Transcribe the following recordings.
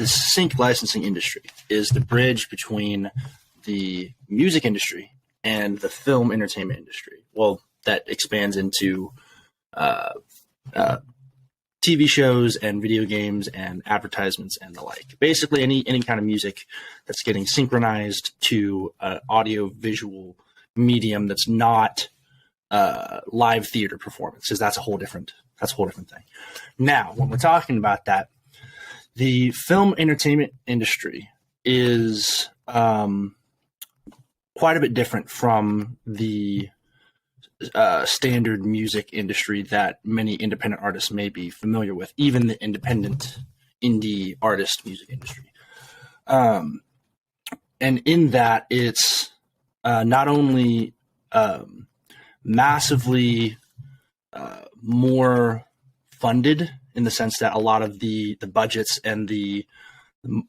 the sync licensing industry is the bridge between the music industry and the film entertainment industry. Well, that expands into TV shows and video games and advertisements and the like. Basically, any kind of music that's getting synchronized to an audio visual medium that's not live theater performance, because that's a whole different thing. Now, when we're talking about that, the film entertainment industry is quite a bit different from the standard music industry that many independent artists may be familiar with, even the independent indie artist music industry. And in that, it's not only massively more funded, in the sense that a lot of the budgets and the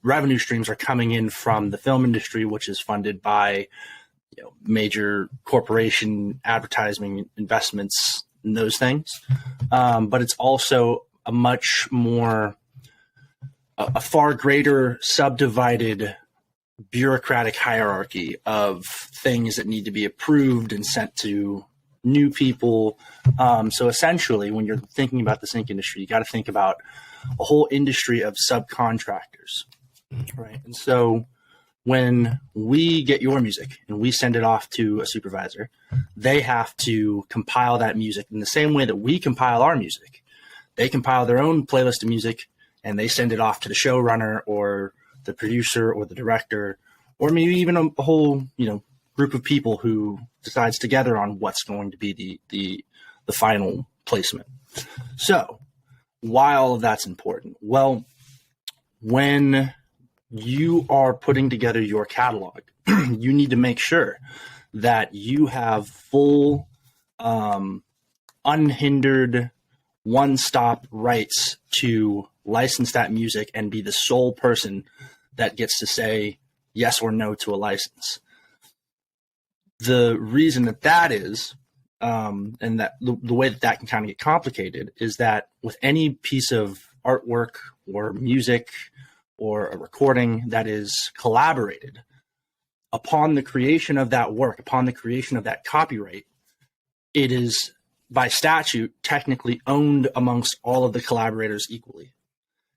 revenue streams are coming in from the film industry, which is funded by major corporation advertising investments and those things. But it's also a far greater subdivided bureaucratic hierarchy of things that need to be approved and sent to new people. So essentially, when you're thinking about the sync industry, you got to think about a whole industry of subcontractors, right? And so when we get your music and we send it off to a supervisor, they have to compile that music in the same way that we compile our music. They compile their own playlist of music and they send it off to the showrunner or the producer or the director, or maybe even a whole, group of people who decides together on what's going to be the final placement. So why all of that's important? Well, when you are putting together your catalog, you need to make sure that you have full, unhindered, one-stop rights to license that music and be the sole person that gets to say yes or no to a license. The reason that is, and that the way that can kind of get complicated, is that with any piece of artwork or music or a recording that is collaborated, upon the creation of that work, upon the creation of that copyright, it is by statute technically owned amongst all of the collaborators equally.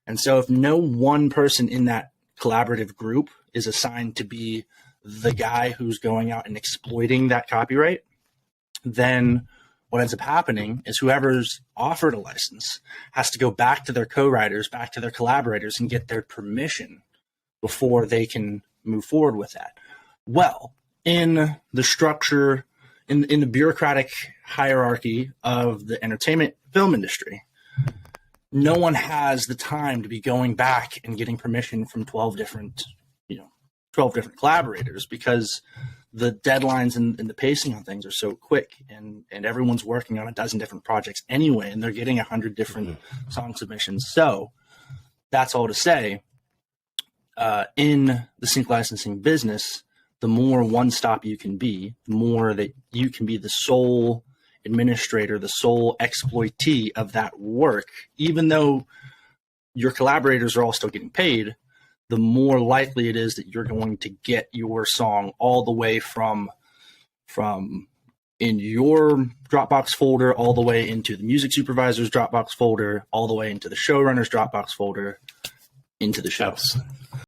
And so if no one person in that collaborative group is assigned to be the guy who's going out and exploiting that copyright, then what ends up happening is whoever's offered a license has to go back to their co-writers, back to their collaborators, and get their permission before they can move forward with that. Well, in the structure, in the bureaucratic hierarchy of the entertainment film industry, no one has the time to be going back and getting permission from 12 different collaborators, because the deadlines and the pacing on things are so quick, and everyone's working on a dozen different projects anyway, and they're getting 100 different song submissions. So that's all to say, in the sync licensing business, the more one-stop you can be, the more that you can be the sole administrator, the sole exploitee of that work, even though your collaborators are all still getting paid, the more likely it is that you're going to get your song all the way from in your Dropbox folder, all the way into the music supervisor's Dropbox folder, all the way into the showrunner's Dropbox folder, into the shows.